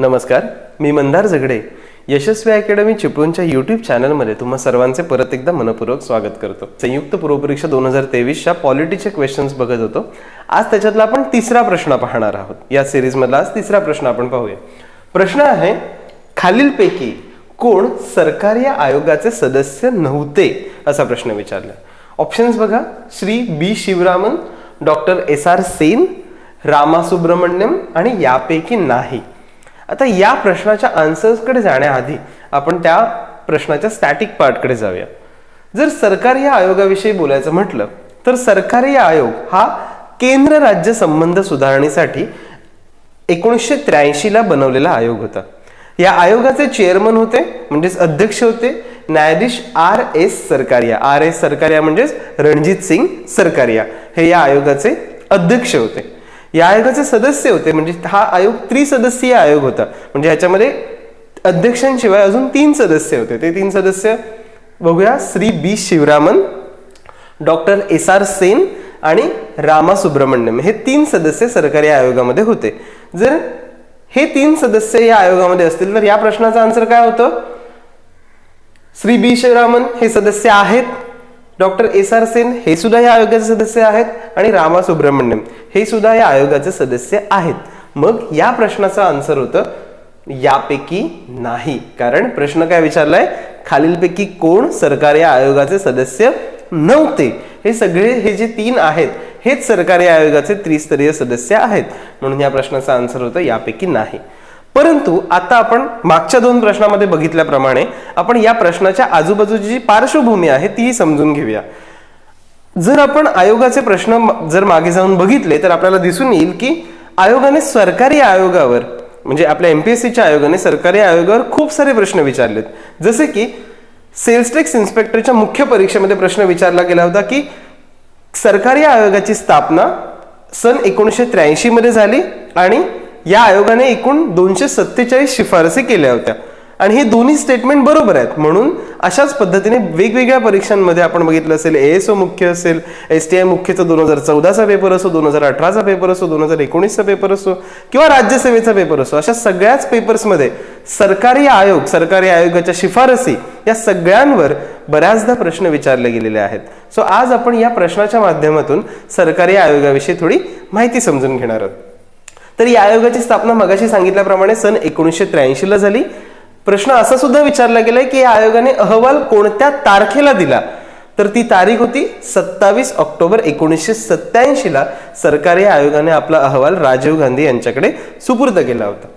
नमस्कार, मी मंदार झगडे यशस्वी academy चिपळूणच्या YouTube चॅनलमध्ये तुम्हा सर्वांचे परत एकदा मनपूर्वक स्वागत करतो। संयुक्त पूर्वपरीक्षा 2023च्या पॉलिटीचे क्वेश्चन्स बघत होतो। आज त्याच्यातला आपण तिसरा प्रश्न पाहणार आहोत। या सिरीज मधला आज तिसरा प्रश्न आपण पाहूया। प्रश्न आहे, खालीलपैकी कोण सरकारी आयोगाचे सदस्य नव्हते असा प्रश्न विचारला। ऑप्शन्स बघा, श्री बी शिवरामन, डॉक्टर एस.आर. सेन, रामा सुब्रमण्यम आणि यापैकी नाही। आता या प्रश्नाच्या आन्सर्सकडे जाण्याआधी आपण त्या प्रश्नाच्या स्टॅटिक पार्टकडे जाऊया। जर सरकारी आयोगाविषयी बोलायचं म्हटलं तर सरकारी आयोग हा केंद्र राज्य संबंध सुधारणेसाठी 1983 ला बनवलेला आयोग होता। या आयोगाचे चेअरमन होते म्हणजेच अध्यक्ष होते न्यायाधीश R.S. सरकारिया। R.S. सरकारिया म्हणजेच रणजित सिंग सरकारिया हे या आयोगाचे अध्यक्ष होते। या आयोगाचे सदस्य होते म्हणजे हा आयोग त्रिसदस्यीय आयोग होता। म्हणजे ह्याच्यामध्ये अध्यक्षांशिवाय अजून 3 सदस्य होते। ते 3 सदस्य बघूया, श्री बी शिवरामन, डॉक्टर एस.आर. सेन आणि रामा सुब्रमण्यम हे 3 सदस्य सरकारी आयोगामध्ये होते। जर हे 3 सदस्य या आयोगामध्ये असतील तर या प्रश्नाचा आन्सर काय होतं? श्री बी शिवरामन हे सदस्य आहेत, डॉक्टर एस.आर. सेन हे सुद्धा या आयोगाचे सदस्य आहेत आणि रामा सुब्रमण्यम हे सुद्धा या आयोगाचे सदस्य आहेत। मग या प्रश्नाचा आन्सर होतं यापैकी नाही। कारण प्रश्न काय विचारलाय, खालीलपैकी कोण सरकारी आयोगाचे सदस्य नव्हते। हे सगळे हे जे 3 आहेत हेच सरकारी आयोगाचे त्रिस्तरीय सदस्य आहेत, म्हणून या प्रश्नाचा आन्सर होतं यापैकी नाही। परंतु आता आपण मागच्या 2 प्रश्नांमध्ये बघितल्याप्रमाणे आपण या प्रश्नाच्या आजूबाजूची जी पार्श्वभूमी आहे ती समजून घेऊया। जर आपण आयोगाचे प्रश्न जर मागे जाऊन बघितले तर आपल्याला दिसून येईल की आयोगाने सरकारी आयोगावर म्हणजे आपल्या एमपीएससीच्या आयोगाने सरकारी आयोगावर खूप सारे प्रश्न विचारलेत। जसे की सेल्स टॅक्स इन्स्पेक्टरच्या मुख्य परीक्षेमध्ये प्रश्न विचारला गेला होता की सरकारी आयोगाची स्थापना सन 1983 मध्ये झाली आणि या आयोगाने एकूण 247 शिफारसी केल्या होत्या आणि हे दोन्ही स्टेटमेंट बरोबर आहेत। म्हणून अशाच पद्धतीने वेगवेगळ्या परीक्षांमध्ये आपण बघितलं असेल, एएसओ मुख्य असेल, एसटीआय मुख्यचा 2014चा पेपर असो, 2018चा पेपर असो, 2019चा पेपर असो किंवा राज्यसेवेचा पेपर असो, अशा सगळ्याच पेपर्समध्ये सरकारी आयोगाच्या शिफारसी या सगळ्यांवर बऱ्याचदा प्रश्न विचारले गेलेले आहेत। सो आज आपण या प्रश्नाच्या माध्यमातून सरकारी आयोगाविषयी थोडी माहिती समजून घेणार आहोत। तर या आयोगाची स्थापना मगाशी सांगितल्याप्रमाणे सन 1983 ला झाली। प्रश्न असा सुद्धा विचारला गेलाय की या आयोगाने अहवाल कोणत्या तारखेला दिला, तर ती तारीख होती 27 ऑक्टोबर 1987 ला सरकारी आयोगाने आपला अहवाल राजीव गांधी यांच्याकडे सुपूर्द केला होता।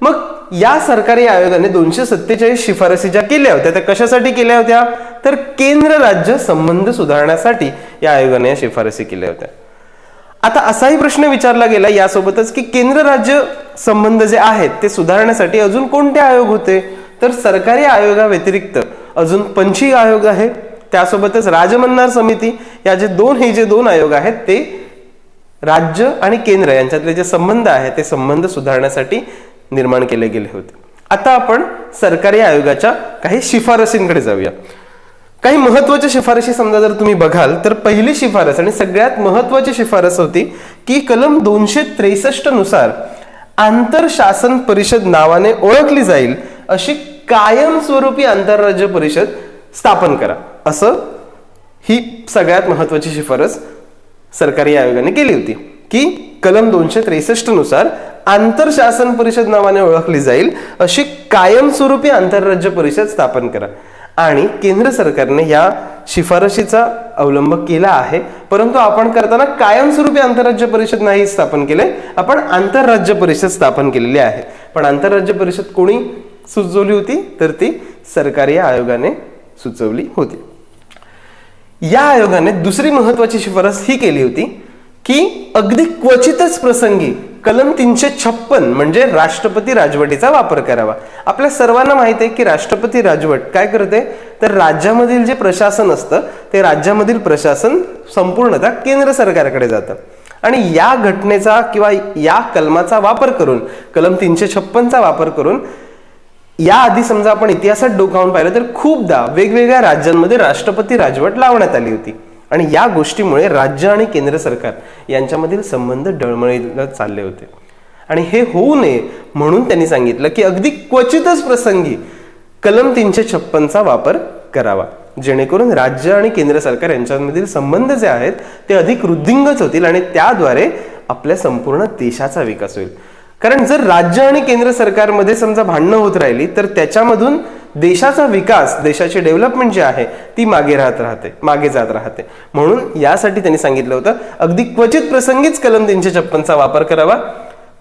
मग या सरकारी आयोगाने 247 शिफारसी ज्या केल्या होत्या त्या कशासाठी केल्या होत्या, तर केंद्र राज्य संबंध सुधारण्यासाठी या आयोगाने या शिफारसी केल्या होत्या। आता असाही प्रश्न विचारला गेला यासोबतच की केंद्र राज्य संबंध जे आहेत ते सुधारण्यासाठी अजून कोणते आयोग होते, तर सरकारी आयोगा व्यतिरिक्त अजून पंछी आयोग आहे, त्यासोबतच राजमन्नार समिती या हे जे दोन आयोग आहेत ते राज्य आणि केंद्र यांच्यातले जे संबंध आहेत ते संबंध सुधारण्यासाठी निर्माण केले गेले होते। आता आपण सरकारी आयोगाच्या काही शिफारसींकडे जाऊया। काही महत्त्वाच्या शिफारशी समजा जर तुम्ही बघाल तर पहिली शिफारस आणि सगळ्यात महत्त्वाची शिफारस होती की कलम 263 नुसार आंतर शासन परिषद नावाने ओळखली जाईल अशी कायमस्वरूपी आंतरराज्य परिषद स्थापन करा, असं ही सगळ्यात महत्त्वाची शिफारस सरकारी आयोगाने केली होती की कलम 263 नुसार आंतर शासन परिषद नावाने ओळखली जाईल अशी कायमस्वरूपी आंतरराज्य परिषद स्थापन करा। आणि केंद्र सरकारने या शिफारशीचा अवलंब केला आहे, परंतु आपण करताना कायमस्वरूपी आंतरराज्य परिषद नाही स्थापन केले, आपण आंतरराज्य परिषद स्थापन केलेली आहे। पण आंतरराज्य परिषद कोणी सुचवली होती, तर ती सरकारी आयोगाने सुचवली होती। या आयोगाने दुसरी महत्त्वाची शिफारस ही केली होती की अगदी क्वचितच प्रसंगी कलम 356 म्हणजे राष्ट्रपती राजवटीचा वापर करावा। आपल्या सर्वांना माहिती आहे की राष्ट्रपती राजवट काय करते, तर राज्यामधील जे प्रशासन असतं ते राज्यामधील प्रशासन संपूर्णतः केंद्र सरकारकडे जातं आणि या घटनेचा किंवा या कलमाचा वापर करून, कलम 356चा वापर करून याआधी समजा आपण इतिहासात डोकावून पाहिलं तर खूपदा वेगवेगळ्या राज्यांमध्ये राष्ट्रपती राजवट लावण्यात आली होती आणि या गोष्टीमुळे राज्य आणि केंद्र सरकार यांच्यामधील संबंध डळमळीला चालले होते। आणि हे होऊ नये म्हणून त्यांनी सांगितलं की अगदी क्वचितच प्रसंगी कलम 356चा वापर करावा, जेणेकरून राज्य आणि केंद्र सरकार यांच्यामधील संबंध जे आहेत ते अधिक वृद्धिंगत होतील आणि त्याद्वारे आपल्या संपूर्ण देशाचा विकास होईल. कारण जर राज्य आणि केंद्र सरकारमध्ये समजा भांडणं होत राहिली तर त्याच्यामधून देशाचा विकास, देशाची डेव्हलपमेंट जी आहे ती मागे जात राहते. म्हणून यासाठी त्यांनी सांगितलं होतं अगदी क्वचित प्रसंगीच कलम 356चा वापर करावा.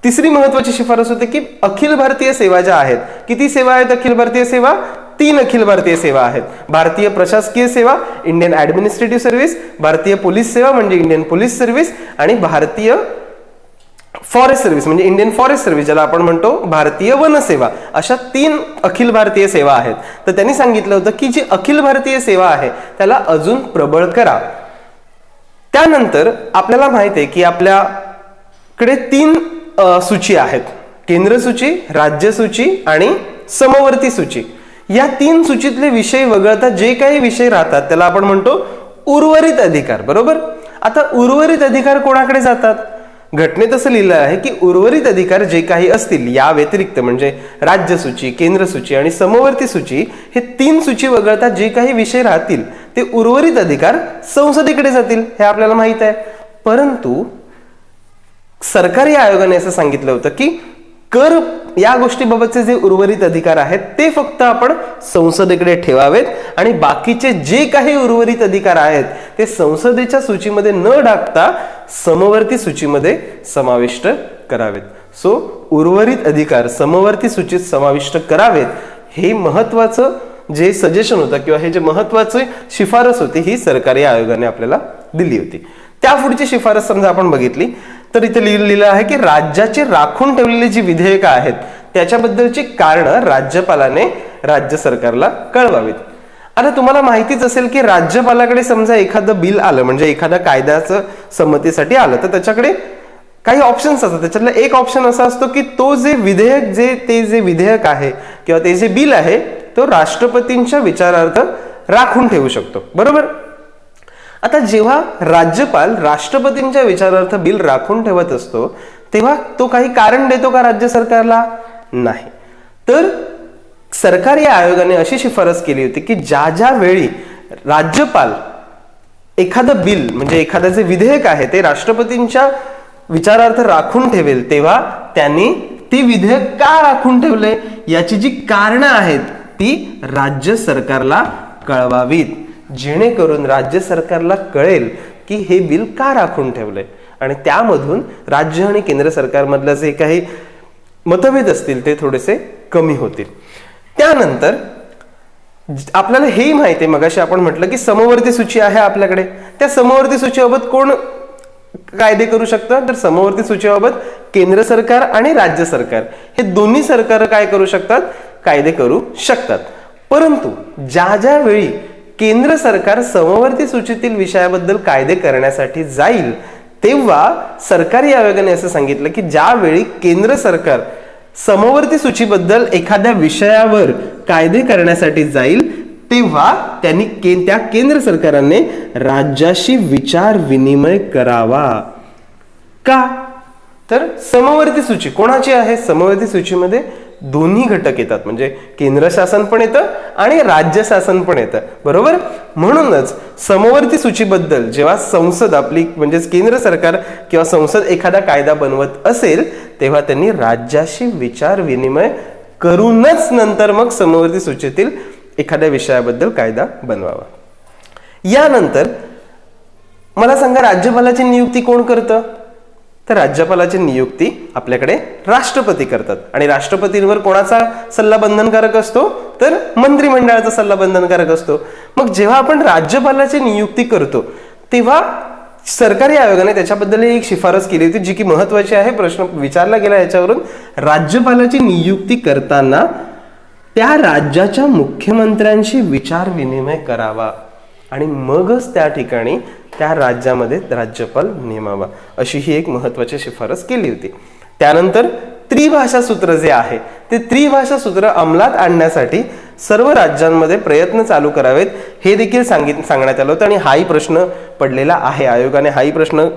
तिसरी महत्वाची शिफारस होते की अखिल भारतीय सेवा ज्या आहेत, किती सेवा आहेत अखिल भारतीय सेवा? 3 अखिल भारतीय सेवा आहेत. भारतीय प्रशासकीय सेवा, इंडियन ऍडमिनिस्ट्रेटिव्ह सर्व्हिस, भारतीय पोलीस सेवा म्हणजे इंडियन पोलीस सर्व्हिस आणि भारतीय फॉरेस्ट सर्व्हिस म्हणजे इंडियन फॉरेस्ट सर्व्हिस, ज्याला आपण म्हणतो भारतीय वन सेवा. अशा 3 अखिल भारतीय सेवा आहेत. तर त्यांनी सांगितलं होतं की जी अखिल भारतीय सेवा आहे त्याला अजून प्रबळ करा. त्यानंतर आपल्याला माहिती आहे की आपल्याकडे 3 सूची आहेत, केंद्र सूची, राज्य सूची आणि समवर्ती सूची. या 3 सूचीतले विषय वगळता जे काही विषय राहतात त्याला आपण म्हणतो उर्वरित अधिकार. बरोबर. आता उर्वरित अधिकार कोणाकडे जातात? घटनेत असं लिहिलं आहे की उर्वरित अधिकार जे काही असतील या व्यतिरिक्त म्हणजे राज्य सूची, केंद्र सूची आणि समवर्ती सूची हे 3 सूची वगळता जे काही विषय राहतील ते उर्वरित अधिकार संसदेकडे जातील, हे आपल्याला माहित आहे. परंतु सरकारी आयोगाने असं सांगितलं होतं की कर या गोष्टीबाबतचे जे उर्वरित अधिकार आहेत ते फक्त आपण संसदेकडे ठेवावेत आणि बाकीचे जे काही उर्वरित अधिकार आहेत ते संसदेच्या सूचीमध्ये न टाकता समवर्ती सूचीमध्ये समाविष्ट करावेत. सो उर्वरित अधिकार समवर्ती सूचीत समाविष्ट करावेत, हे महत्वाचं जे सजेशन होतं किंवा हे जे महत्वाचे शिफारस होती ही सरकारी आयोगाने आपल्याला दिली होती. त्या पुढची शिफारस समजा आपण बघितली तर इथे लिहिलेलं आहे की राज्याचे राखून ठेवलेली जी विधेयकं आहेत त्याच्याबद्दलची कारणं राज्यपालाने राज्य सरकारला कळवावीत. आता तुम्हाला माहितीच असेल की राज्यपालाकडे समजा एखादं बिल आलं म्हणजे एखाद्या कायद्याचं संमतीसाठी आलं तर त्याच्याकडे काही ऑप्शन्स असतात. त्याच्यातला एक ऑप्शन असा असतो की तो जे विधेयक आहे किंवा ते जे बिल आहे तो राष्ट्रपतींच्या विचारार्थ राखून ठेवू शकतो. बरोबर. आता जेव्हा राज्यपाल राष्ट्रपतींच्या विचारार्थ बिल राखून ठेवत असतो तेव्हा तो काही कारण देतो का राज्य सरकारला? नाही. तर सरकारी आयोगाने अशी शिफारस केली होती की ज्या वेळी राज्यपाल एखादं बिल म्हणजे एखादं जे विधेयक आहे ते राष्ट्रपतींच्या विचारार्थ राखून ठेवेल तेव्हा त्यांनी ते विधेयक का राखून ठेवले याची जी कारणं आहेत ती राज्य सरकारला कळवावीत, जेणेकरून राज्य सरकारला कळेल की हे बिल का राखून ठेवलंय आणि त्यामधून राज्य आणि केंद्र सरकारमधले जे काही मतभेद असतील ते थोडेसे कमी होतील. त्यानंतर आपल्याला हेही माहिती आहे, मगाशी आपण म्हटलं की समवर्ती सूची आहे आपल्याकडे. त्या समवर्ती सूचीबाबत कोण कायदे करू शकतं? तर समवर्ती सूचीबाबत केंद्र सरकार आणि राज्य सरकार हे दोन्ही सरकार काय करू शकतात? कायदे करू शकतात. परंतु ज्या वेळी केंद्र सरकार समवर्ती सूचीतील विषयाबद्दल कायदे करण्यासाठी जाईल तेव्हा सरकारी आयोगाने असं सांगितलं की ज्यावेळी केंद्र सरकार समवर्ती सूचीबद्दल एखाद्या विषयावर कायदे करण्यासाठी जाईल तेव्हा त्यांनी त्या केंद्र सरकारने राज्याशी विचार विनिमय करावा. का? तर समवर्ती सूची कोणाची आहे? समवर्ती सूचीमध्ये दोन्ही घटक येतात म्हणजे केंद्र शासन पण येतं आणि राज्य शासन पण येतं. बरोबर. म्हणूनच समवर्ती सूचीबद्दल जेव्हा संसद आपली म्हणजेच केंद्र सरकार किंवा संसद एखादा कायदा बनवत असेल तेव्हा त्यांनी राज्याशी विचार विनिमय करूनच नंतर मग समवर्ती सूचीतील एखाद्या विषयाबद्दल कायदा बनवावा. यानंतर मला सांगा राज्यपालाची नियुक्ती कोण करतं? तर राज्यपालाची नियुक्ती आपल्याकडे राष्ट्रपती करतात आणि राष्ट्रपतींवर कोणाचा सल्ला बंधनकारक असतो? तर मंत्रिमंडळाचा सल्ला बंधनकारक असतो. मग जेव्हा आपण राज्यपालाची नियुक्ती करतो तेव्हा सरकारी आयोगाने त्याच्याबद्दल एक शिफारस केली होती जी की महत्वाची आहे. प्रश्न विचारला गेला याच्यावरून. राज्यपालाची नियुक्ती करताना त्या राज्याच्या मुख्यमंत्र्यांशी विचार विनिमय करावा आणि मगच त्या ठिकाणी त्या राज्यामध्ये राज्यपाल नेमावा, अशी ही एक महत्वाची शिफारस केली होती. त्यानंतर त्रिभाषा सूत्र जे आहे ते त्रिभाषा सूत्र अंमलात आणण्यासाठी सर्व राज्यांमध्ये प्रयत्न चालू करावेत हे देखील सांगण्यात आलं होतं आणि हाही प्रश्न पडलेला आहे. आयोगाने हाही प्रश्न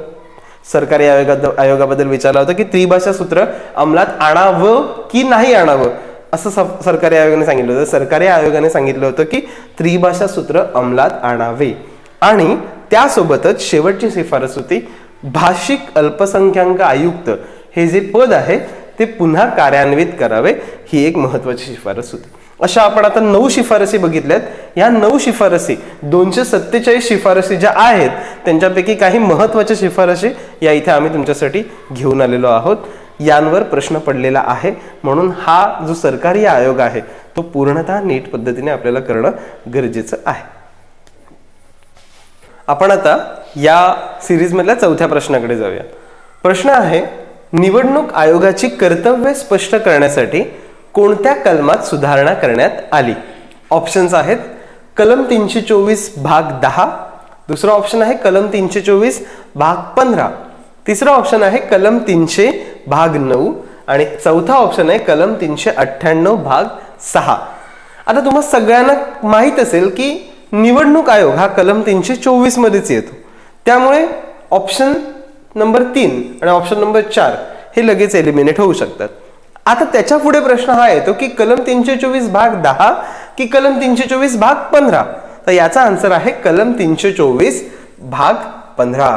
सरकारी आयोगाबद्दल विचारलं होतं की त्रिभाषा सूत्र अंमलात आणावं की नाही आणावं, असं सरकारी आयोगाने सांगितलं होतं. सरकारी आयोगाने सांगितलं होतं की त्रिभाषा सूत्र अंमलात आणावे आणि त्यासोबतच शेवटची शिफारस होती भाषिक अल्पसंख्याक आयुक्त हे जे पद आहे ते पुन्हा कार्यान्वित करावे, ही एक महत्वाची शिफारस होती. अशा आपण आता 9 शिफारसी बघितल्यात. या 9 शिफारसी 247 शिफारसी ज्या आहेत त्यांच्यापैकी काही महत्वाच्या शिफारसी या इथे आम्ही तुमच्यासाठी घेऊन आलेलो आहोत. यांवर प्रश्न पडलेला आहे, म्हणून हा जो सरकारी आयोग आहे तो पूर्णतः नीट पद्धतीने आपल्याला करणं गरजेचं आहे. आपण आता या सिरीज मधल्या 4थ्या प्रश्नाकडे जाऊया. प्रश्न आहे, निवडणूक आयोगाची कर्तव्ये स्पष्ट करण्यासाठी कोणत्या कलमात सुधारणा करण्यात आली? ऑप्शन्स आहेत कलम 324 भाग 10, दुसरा ऑप्शन आहे कलम 324 भाग 15, तिसरा ऑप्शन आहे कलम 300 भाग 9 आणि चौथा ऑप्शन आहे कलम 398 भाग 6. आता तुम्हाला सगळ्यांना माहित असेल की निवडणूक आयोग हा कलम 324 मध्येच येतो, त्यामुळे ऑप्शन नंबर 3 आणि ऑप्शन नंबर 4 हे लगेच एलिमिनेट होऊ शकतात. आता त्याच्या पुढे प्रश्न हा येतो की कलम 324 भाग 10 की कलम 324 भाग 15? तर याचा आन्सर आहे कलम 324 भाग 15.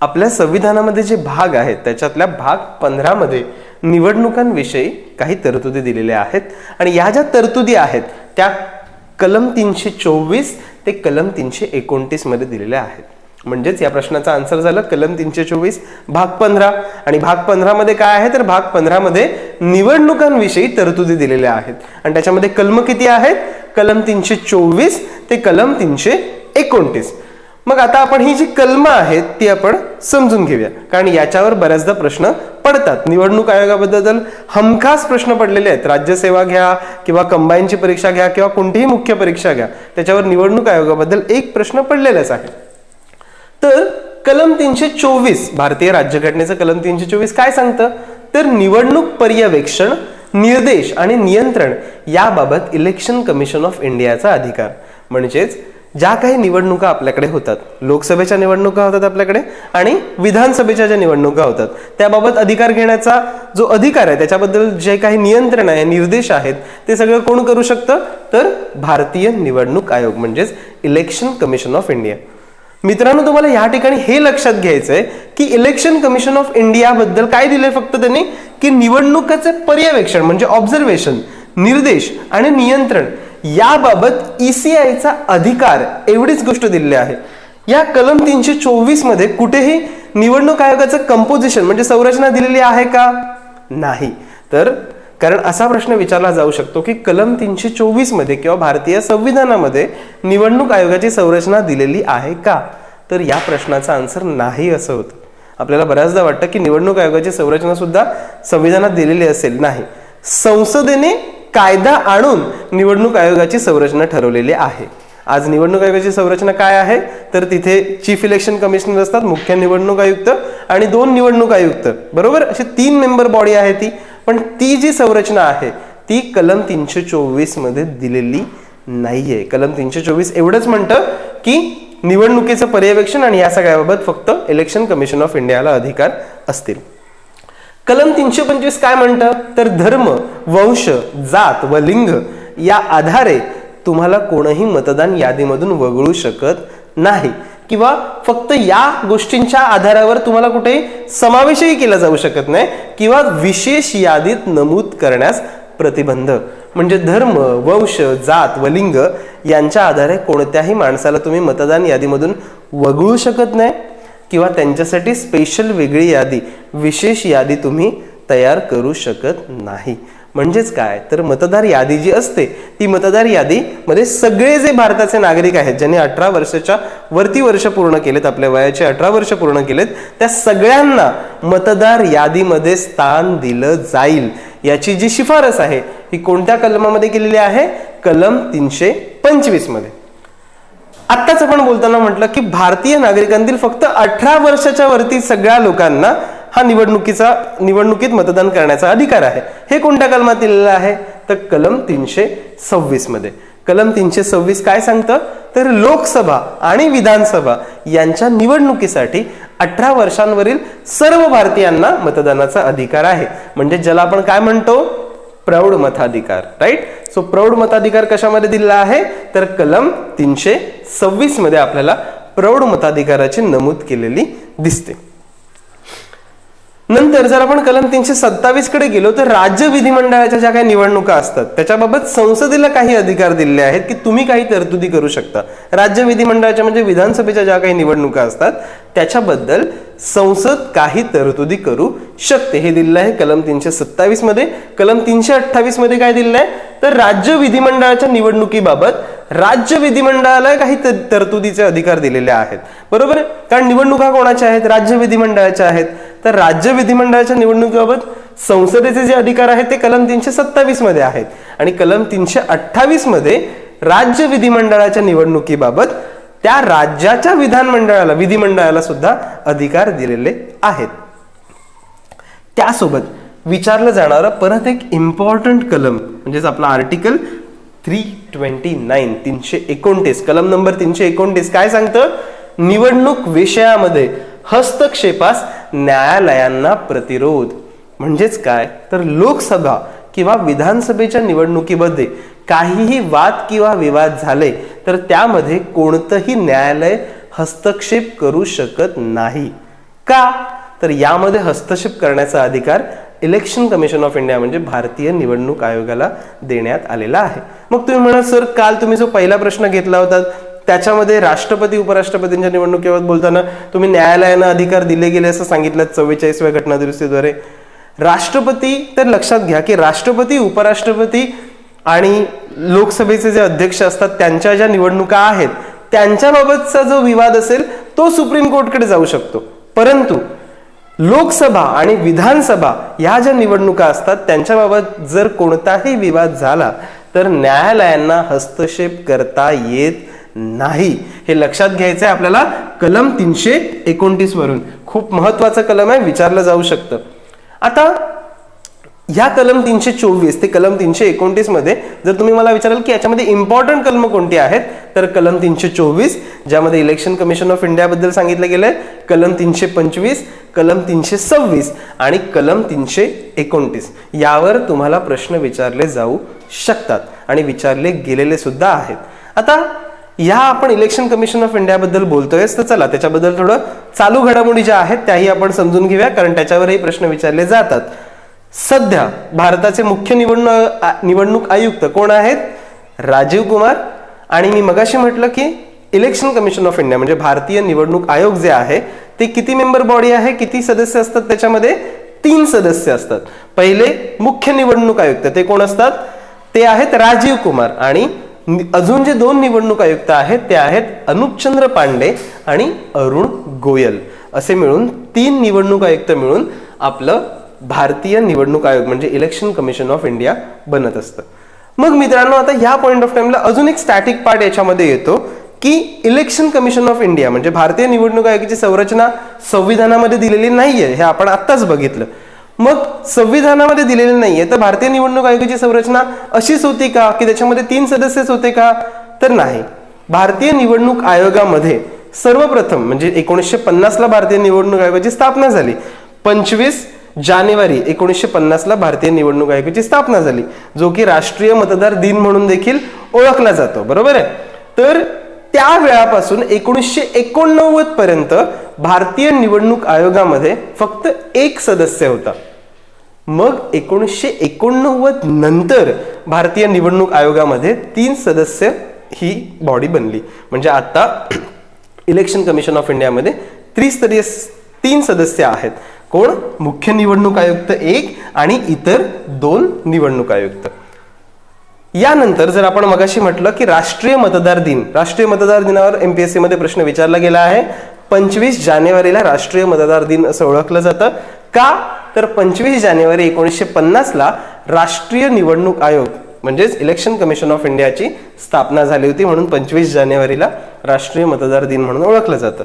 आपल्या संविधानामध्ये जे भाग आहेत त्याच्यातल्या भाग 15 मध्ये निवडणुकांविषयी काही तरतुदी दिलेल्या आहेत आणि या ज्या तरतुदी आहेत त्या कलम 324 ते कलम 329 मध्ये दिलेल्या आहेत. म्हणजेच या प्रश्नाचा आन्सर झालं कलम 324 भाग 15. आणि भाग 15 मध्ये काय आहे तर भाग 15 मध्ये निवडणुकांविषयी तरतुदी दिलेल्या आहेत आणि त्याच्यामध्ये कलम किती आहेत? कलम 324 ते कलम 329. मग आता आपण ही जी कलम आहेत ती आपण समजून घेऊया, कारण याच्यावर बऱ्याचदा प्रश्न पडतात. निवडणूक आयोगाबद्दल हमखास प्रश्न पडलेले आहेत. राज्यसेवा घ्या किंवा कंबाईनची परीक्षा घ्या किंवा कोणतीही मुख्य परीक्षा घ्या, त्याच्यावर निवडणूक आयोगाबद्दल एक प्रश्न पडलेलाच आहे. तर कलम 324 भारतीय राज्यघटनेचं कलम 324 काय सांगतं तर निवडणूक पर्यवेक्षण, निर्देश आणि नियंत्रण याबाबत इलेक्शन कमिशन ऑफ इंडियाचा अधिकार. म्हणजेच ज्या काही निवडणुका आपल्याकडे होतात, लोकसभेच्या निवडणुका होतात आपल्याकडे आणि विधानसभेच्या ज्या निवडणुका होतात त्याबाबत अधिकार घेण्याचा जो अधिकार आहे, त्याच्याबद्दल जे काही नियंत्रण आहे, निर्देश आहेत, ते सगळं कोण करू शकतं तर भारतीय निवडणूक आयोग म्हणजेच इलेक्शन कमिशन ऑफ इंडिया. मित्रांनो, तुम्हाला या ठिकाणी हे लक्षात घ्यायचंय की इलेक्शन कमिशन ऑफ इंडिया बद्दल काय दिलंय फक्त त्यांनी की निवडणुकाचे पर्यवेक्षण म्हणजे ऑब्झर्वेशन, निर्देश आणि नियंत्रण याबाबत ईसीआयचा अधिकार, एवढीच गोष्ट दिलेली आहे. या कलम 324 मध्ये कुठेही निवडणूक आयोगाचं कंपोजिशन म्हणजे संरचना दिलेली आहे का? नाही. तर कारण असा प्रश्न विचारला जाऊ शकतो की कलम 324 मध्ये किंवा भारतीय संविधानामध्ये निवडणूक आयोगाची संरचना दिलेली आहे का? तर या प्रश्नाचा आन्सर नाही असं होतं. आपल्याला बऱ्याचदा वाटतं की निवडणूक आयोगाची संरचना सुद्धा संविधानात दिलेली असेल. नाही, संसदेने कायदा आणून निवडणूक आयोगाची संरचना ठरवलेली आहे. आज निवडणूक आयोगाची संरचना काय आहे तर तिथे चीफ इलेक्शन कमिशनर असतात, मुख्य निवडणूक आयुक्त आणि 2 निवडणूक आयुक्त, बरोबर, अशी 3 मेंबर बॉडी आहे ती. पण ती जी संरचना आहे ती कलम 324 मध्ये दिलेली नाहीये. कलम 324 एवढंच म्हणतं की निवडणुकीचं पर्यवेक्षण आणि या सगळ्याबाबत फक्त इलेक्शन कमिशन ऑफ इंडियाला अधिकार असतील. कलम 325 काय म्हणतं तर धर्म, वंश, जात व लिंग या आधारे तुम्हाला कोणीही मतदान यादीमधून वगळू शकत नाही किंवा फक्त या गोष्टींच्या आधारावर तुम्हाला कुठे समावेशही केला जाऊ शकत नाही किंवा विशेष यादीत नमूद करण्यास प्रतिबंध. म्हणजे धर्म, वंश, जात व लिंग यांच्या आधारे कोणत्याही माणसाला तुम्ही मतदान यादीमधून वगळू शकत नाही किंवा त्यांच्यासाठी स्पेशल वेगळी यादी, विशेष यादी तुम्ही तयार करू शकत नाही. म्हणजेच काय तर मतदार यादी जी असते ती मतदार यादी मध्ये सगळे जे भारताचे नागरिक आहेत ज्यांनी 18 वर्षाच्या वरती वर्ष पूर्ण केलेत, आपल्या वयाचे 18 वर्ष पूर्ण केलेत, त्या सगळ्यांना मतदार यादीमध्ये स्थान दिलं जाईल. याची जी शिफारस आहे ही कोणत्या कलमामध्ये केलेली आहे? कलम 325 मध्ये. आत्ताच आपण बोलताना म्हटलं की भारतीय नागरिकांतील फक्त 18 वर्षाच्या वरती सगळ्या लोकांना हा निवडणुकीत मतदान करण्याचा अधिकार आहे. हे कोणत्या कलमात दिलेलं आहे तर कलम 326 मध्ये. कलम 326 काय सांगतं तर लोकसभा आणि विधानसभा यांच्या निवडणुकीसाठी 18 वर्षांवरील सर्व भारतीयांना मतदानाचा अधिकार आहे. म्हणजे ज्याला आपण काय म्हणतो, प्रौढ मताधिकार. राईट. सो प्रौढ मताधिकार कशामध्ये दिलेला आहे, तर कलम 326 मध्ये आपल्याला प्रौढ मताधिकाराची नमूद केलेली दिसते. नंतर जर आपण कलम 327 कडे गेलो तर राज्य विधिमंडळाच्या ज्या काही निवडणुका असतात त्याच्याबाबत संसदेला काही अधिकार दिलेले आहेत की तुम्ही काही तरतुदी करू शकता. राज्य विधिमंडळाच्या म्हणजे विधानसभेच्या ज्या काही निवडणुका असतात त्याच्याबद्दल संसद काही तरतुदी करू शकते, हे दिलेलं आहे कलम 327 मध्ये. कलम 328 मध्ये काय दिलेलं आहे, तर राज्य विधिमंडळाच्या निवडणुकीबाबत राज्य विधिमंडळाला काही तरतुदीचे अधिकार दिलेले आहेत. बरोबर आहे, कारण निवडणुका कोणाच्या आहेत, राज्य विधिमंडळाच्या आहेत. तर राज्य विधिमंडळाच्या निवडणुकीबाबत संसदेचे जे अधिकार आहेत ते कलम 327 मध्ये आहेत आणि कलम 328 मध्ये राज्य विधिमंडळाच्या निवडणुकीबाबत त्या राज्याच्या विधिमंडळाला सुद्धा अधिकार दिलेले आहेत. त्यासोबत विचारलं जाणारं परत एक इम्पॉर्टंट कलम म्हणजेच आपला आर्टिकल 329 329 कलम नंबर 329 काय सांगतं, निवडणूक विषयामध्ये हस्तक्षेपास न्यायालयांना प्रतिरोध. म्हणजेच काय, तर लोकसभा किंवा विधानसभेच्या निवडणुकीमध्ये काहीही वाद किंवा विवाद झाले तर त्यामध्ये कोणतंही न्यायालय हस्तक्षेप करू शकत नाही. का, तर यामध्ये हस्तक्षेप करण्याचा अधिकार इलेक्शन कमिशन ऑफ इंडिया म्हणजे भारतीय निवडणूक आयोगाला देण्यात आलेला आहे. मग तुम्ही म्हणा सर, काल तुम्ही जो पहिला प्रश्न घेतला होता त्याच्यामध्ये राष्ट्रपती उपराष्ट्रपतींच्या निवडणुकीबाबत बोलताना तुम्ही न्यायालयानं अधिकार दिले गेले असं सांगितलं 44व्या घटना दुरुस्तीद्वारे. राष्ट्रपती, तर लक्षात घ्या की राष्ट्रपती, उपराष्ट्रपती आणि लोकसभेचे जे अध्यक्ष असतात त्यांच्या ज्या निवडणुका आहेत त्यांच्याबाबतचा जो विवाद असेल तो सुप्रीम कोर्टकडे जाऊ शकतो. परंतु लोकसभा आणि विधानसभा ह्या ज्या निवडणुका असतात त्यांच्याबाबत जर कोणताही विवाद झाला तर न्यायालयांना हस्तक्षेप करता येत नाही. हे लक्षात घ्यायचं आहे आपल्याला कलम 329 वरून. खूप महत्वाचं कलम आहे, विचारलं जाऊ शकतं. आता ह्या कलम 324 ते कलम 329 मध्ये जर तुम्ही मला विचाराल की याच्यामध्ये इम्पॉर्टंट कलम कोणती आहेत, तर कलम 324 ज्यामध्ये इलेक्शन कमिशन ऑफ इंडिया बद्दल सांगितलं गेलंय, कलम 325, कलम 326 आणि कलम 329 यावर तुम्हाला प्रश्न विचारले जाऊ शकतात आणि विचारले गेलेले सुद्धा आहेत. आता या आपण इलेक्शन कमिशन ऑफ इंडिया बद्दल बोलतोय तर चला त्याच्याबद्दल थोडं चालू घडामोडी ज्या आहेत त्याही आपण समजून घेऊया, कारण त्याच्यावरही प्रश्न विचारले जातात. सध्या भारताचे मुख्य निवडणूक आयुक्त कोण आहेत, राजीव कुमार. आणि मी मगाशी म्हटलं की इलेक्शन कमिशन ऑफ इंडिया म्हणजे भारतीय निवडणूक आयोग जे आहे ते किती मेंबर बॉडी आहे, किती सदस्य असतात, त्याच्यामध्ये 3 सदस्य असतात. पहिले मुख्य निवडणूक आयुक्त ते कोण असतात, ते आहेत राजीव कुमार. आणि अजून जे 2 निवडणूक आयुक्त आहेत ते आहेत अनुपचंद्र पांडे आणि अरुण गोयल. असे मिळून 3 निवडणूक आयुक्त मिळून आपलं भारतीय निवडणूक आयोग म्हणजे इलेक्शन कमिशन ऑफ इंडिया बनत असतं. मग मित्रांनो, आता ह्या पॉइंट ऑफ टाइमला अजून एक स्टॅटिक पार्ट याच्यामध्ये येतो की इलेक्शन कमिशन ऑफ इंडिया म्हणजे भारतीय निवडणूक आयोगाची संरचना संविधानामध्ये दिलेली नाहीये, हे आपण आत्ताच बघितलं. मग संविधानामध्ये दिलेली नाहीये तर भारतीय निवडणूक आयोगाची संरचना अशीच होती का की त्याच्यामध्ये 3 सदस्यच होते का, तर नाही. भारतीय निवडणूक आयोगामध्ये सर्वप्रथम म्हणजे 1950 ला भारतीय निवडणूक आयोगाची स्थापना झाली. 25 जानेवारी 1950 ला भारतीय निवडणूक आयोगाची स्थापना झाली, जो की राष्ट्रीय मतदार दिन म्हणून देखील ओळखला जातो. बरोबर आहे. तर त्या वेळापासून 1989 पर्यंत भारतीय निवडणूक आयोगामध्ये फक्त 1 सदस्य होता. मग 1989 नंतर भारतीय निवडणूक आयोगामध्ये 3 सदस्य ही बॉडी बनली. म्हणजे आता इलेक्शन कमिशन ऑफ इंडियामध्ये त्रिस्तरीय 3 सदस्य आहेत. कोण, मुख्य निवडणूक आयुक्त 1 आणि इतर 2 निवडणूक आयुक्त. यानंतर जर आपण मगाशी म्हटलं की राष्ट्रीय मतदार दिनावर एमपीएससी मध्ये प्रश्न विचारला गेला आहे. 25 जानेवारीला राष्ट्रीय मतदार दिन असं ओळखलं जातं. का, तर 25 जानेवारी 1950 ला राष्ट्रीय निवडणूक आयोग म्हणजेच इलेक्शन कमिशन ऑफ इंडियाची स्थापना झाली होती, म्हणून 25 जानेवारीला राष्ट्रीय मतदार दिन म्हणून ओळखलं जातं.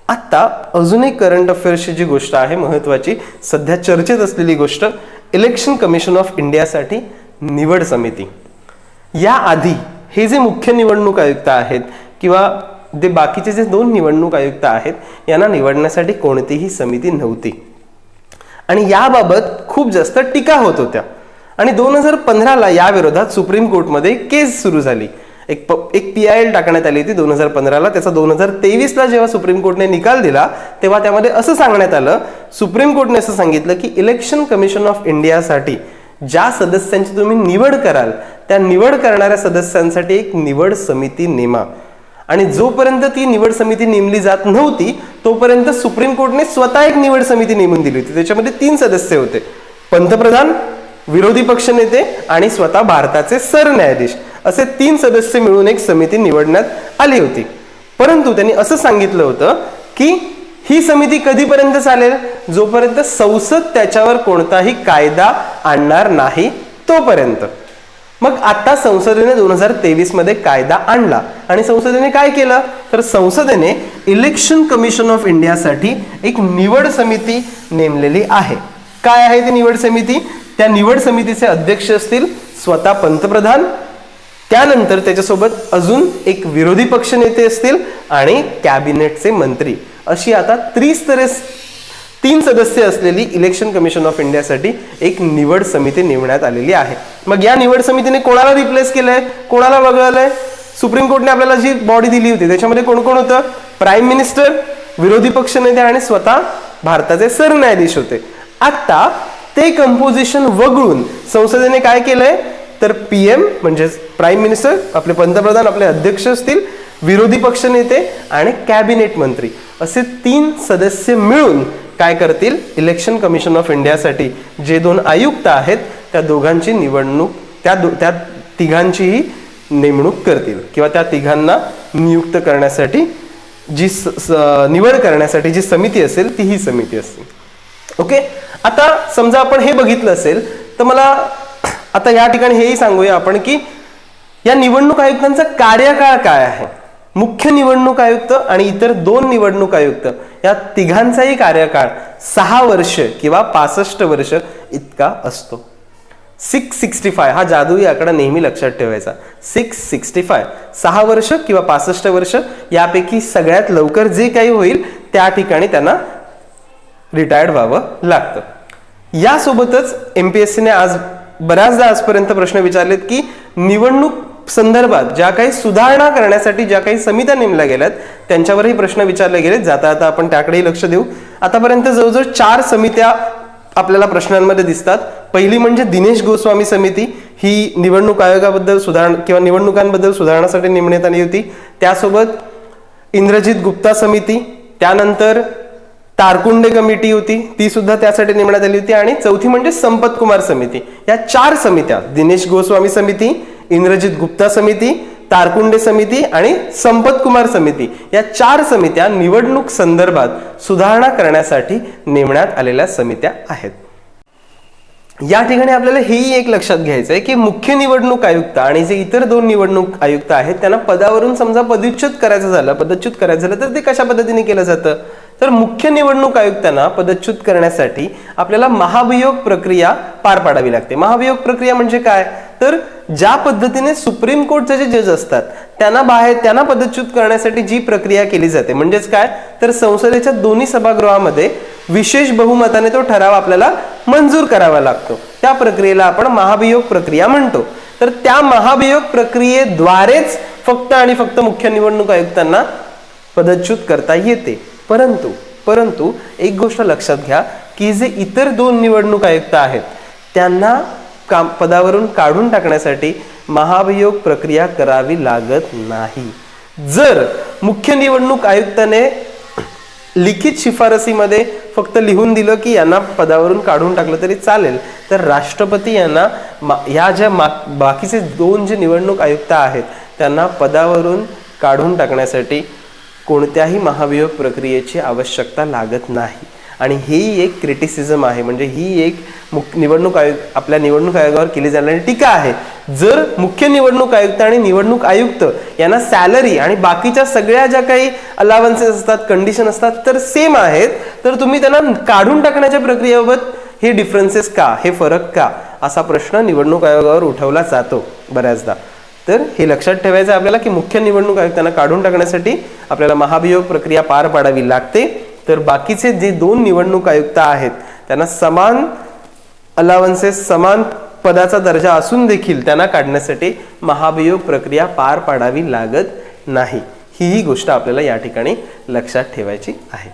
आता अजून एक करंट अफेअर्सची जी गोष्ट आहे महत्वाची, सध्या चर्चेत असलेली गोष्ट, इलेक्शन कमिशन ऑफ इंडियासाठी निवड समिती. या आधी हे जे मुख्य निवडणूक आयुक्त आहेत किंवा जे बाकीचे जे 2 निवडणूक आयुक्त आहेत यांना निवडण्यासाठी कोणतीही समिती नव्हती आणि याबाबत खूप जास्त टीका होत होत्या आणि 2015ला या विरोधात सुप्रीम कोर्टमध्ये केस सुरू झाली. एक PIL टाकण्यात आली होती 2015ला. त्याचा 2023ला जेव्हा सुप्रीम कोर्टने निकाल दिला तेव्हा त्यामध्ये असं सांगण्यात आलं, सुप्रीम कोर्टने असं सांगितलं की इलेक्शन कमिशन ऑफ इंडियासाठी ज्या सदस्यांची तुम्ही निवड कराल त्या निवड करणाऱ्या सदस्यांसाठी एक निवड समिती नेमा आणि जोपर्यंत ती निवड समिती नेमली जात नव्हती तोपर्यंत सुप्रीम कोर्टने स्वतः एक निवड समिती नेमून दिली होती. त्याच्यामध्ये 3 सदस्य होते, पंतप्रधान, विरोधी पक्षनेते आणि स्वतः भारताचे सरन्यायाधीश असे 3 सदस्य मिळून एक समिती निवडण्यात आली होती. परंतु त्यांनी असं सांगितलं होतं की ही समिती कधीपर्यंत चालेल, जोपर्यंत संसद त्याच्यावर कोणताही कायदा आणणार नाही तोपर्यंत. मग आता संसदेने 2023 मध्ये कायदा आणला आणि संसदेने काय केलं तर संसदेने इलेक्शन कमिशन ऑफ इंडियासाठी एक निवड समिती नेमलेली आहे. काय आहे ती निवड समिती? त्या निवड समितीचे अध्यक्ष असतील स्वतः पंतप्रधान, त्यानंतर त्याच्यासोबत अजून एक विरोधी पक्ष नेते असतील आणि कॅबिनेटचे मंत्री, अशी आता 3 सदस्य असलेली इलेक्शन कमिशन ऑफ इंडियासाठी एक निवड समिती नेमण्यात आलेली आहे. मग या निवड समितीने कोणाला रिप्लेस केलंय, कोणाला वगळलंय? सुप्रीम कोर्टने आपल्याला जी बॉडी दिली होती त्याच्यामध्ये कोण कोण होतं? प्राईम मिनिस्टर, विरोधी पक्ष नेते आणि स्वतः भारताचे सरन्यायाधीश होते. आता ते कंपोजिशन वगळून संसदेने काय केलंय तर PM म्हणजे प्राईम मिनिस्टर, आपले पंतप्रधान, आपले अध्यक्ष असतील, विरोधी पक्ष नेते आणि कॅबिनेट मंत्री असे 3 सदस्य मिळून काय करतील, इलेक्शन कमिशन ऑफ इंडियासाठी जे 2 आयुक्त आहेत त्या दोघांची निवडणूक, त्या तिघांचीही नेमणूक करतील किंवा त्या तिघांना नियुक्त करण्यासाठी जी निवड करण्यासाठी जी समिती असेल ती ही समिती असेल. ओके, आता समजा आपण हे बघितलं असेल तर मला आता या ठिकाणी हेही सांगूया आपण की या निवडणूक आयुक्तांचा कार्यकाळ काय आहे. मुख्य निवडणूक आयुक्त आणि इतर 2 निवडणूक आयुक्त या तिघांचाही कार्यकाळ 6 वर्ष किंवा 65 वर्ष इतका असतो. 665 हा जादुई आकडा नेहमी लक्षात ठेवायचा. 665 6 वर्ष किंवा 65 वर्ष यापैकी सगळ्यात लवकर जे काही होईल त्या ठिकाणी त्यांना रिटायर्ड व्हावं लागतं. यासोबतच MPSCने आज बऱ्याचदा आजपर्यंत प्रश्न विचारलेत की निवडणूक संदर्भात ज्या काही सुधारणा करण्यासाठी ज्या काही समित्या नेमल्या गेल्यात त्यांच्यावरही प्रश्न विचारले गेलेत. जाता जाता आपण त्याकडेही लक्ष देऊ. आतापर्यंत जवळजवळ 4 समित्या आपल्याला प्रश्नांमध्ये दिसतात. पहिली म्हणजे दिनेश गोस्वामी समिती, ही निवडणूक आयोगाबद्दल सुधारणा किंवा निवडणुकांबद्दल सुधारणासाठी नेमण्यात आली होती. त्यासोबत इंद्रजित गुप्ता समिती, त्यानंतर तारकुंडे कमिटी होती, ती सुद्धा त्यासाठी नेमण्यात आली होती. आणि चौथी म्हणजे संपत कुमार समिती. या 4 समित्या, दिनेश गोस्वामी समिती, इंद्रजित गुप्ता समिती, तारकुंडे समिती आणि संपत कुमार समिती, या 4 समित्या निवडणूक संदर्भात सुधारणा करण्यासाठी नेमण्यात आलेल्या समित्या आहेत. या ठिकाणी आपल्याला हेही एक लक्षात घ्यायचं आहे की मुख्य निवडणूक आयुक्त आणि जे इतर 2 निवडणूक आयुक्त आहेत त्यांना पदावरून समजा पदच्युत करायचं झालं तर ते कशा पद्धतीने केलं जातं तर मुख्य निवडणूक आयुक्तांना पदच्युत करण्यासाठी आपल्याला महाभियोग प्रक्रिया पार पाडावी लागते. महाभियोग प्रक्रिया म्हणजे काय तर ज्या पद्धतीने सुप्रीम कोर्टचे जे जज असतात त्यांना पदच्युत करण्यासाठी जी प्रक्रिया केली जाते म्हणजेच काय तर संसदेच्या दोन्ही सभागृहामध्ये विशेष बहुमताने तो ठराव आपल्याला मंजूर करावा लागतो. त्या प्रक्रियेला आपण महाभियोग प्रक्रिया म्हणतो. तर त्या महाभियोग प्रक्रियेद्वारेच फक्त आणि फक्त मुख्य निवडणूक आयुक्तांना पदच्युत करता येते. परंतु एक गोष्ट लक्षात घ्या की जे इतर 2 निवडणूक आयुक्त आहेत त्यांना पदावरून काढून टाकण्यासाठी महाभियोग प्रक्रिया करावी लागत नाही. जर मुख्य निवडणूक आयुक्ताने लिखित शिफारसीमध्ये फक्त लिहून दिलं की यांना पदावरून काढून टाकलं तरी चालेल तर राष्ट्रपती यांना ह्या ज्या बाकीचे 2 जे निवडणूक आयुक्त आहेत त्यांना पदावरून काढून टाकण्यासाठी कोणत्याही महाभियोग प्रक्रियेची आवश्यकता लागत नाही. आणि ही एक क्रिटिसिझम आहे, म्हणजे ही एक निवडणूक आयोग आपल्या निवडणूक आयोगावर केली जाणारी टीका आहे. जर मुख्य निवडणूक आयुक्त आणि निवडणूक आयुक्त यांना सॅलरी आणि बाकीच्या सगळ्या ज्या काही अलावन्सेस असतात, कंडिशन असतात तर सेम आहेत, तर तुम्ही त्यांना काढून टाकण्याच्या प्रक्रियेबाबत हे डिफरन्सेस का, हे फरक का, असा प्रश्न निवडणूक आयोगावर उठवला जातो बऱ्याचदा. तर हे लक्षात ठेवायचं आहे आपल्याला की मुख्य निवडणूक आयुक्तांना काढून टाकण्यासाठी आपल्याला महाभियोग प्रक्रिया पार पाडावी लागते. तर बाकीचे जे 2 निवडणूक आयुक्त आहेत त्यांना समान अलावन्सेस, समान पदाचा दर्जा असून देखील त्यांना काढण्यासाठी महाभियोग प्रक्रिया पार पाडावी लागत नाही. ही गोष्ट आपल्याला या ठिकाणी लक्षात ठेवायची आहे.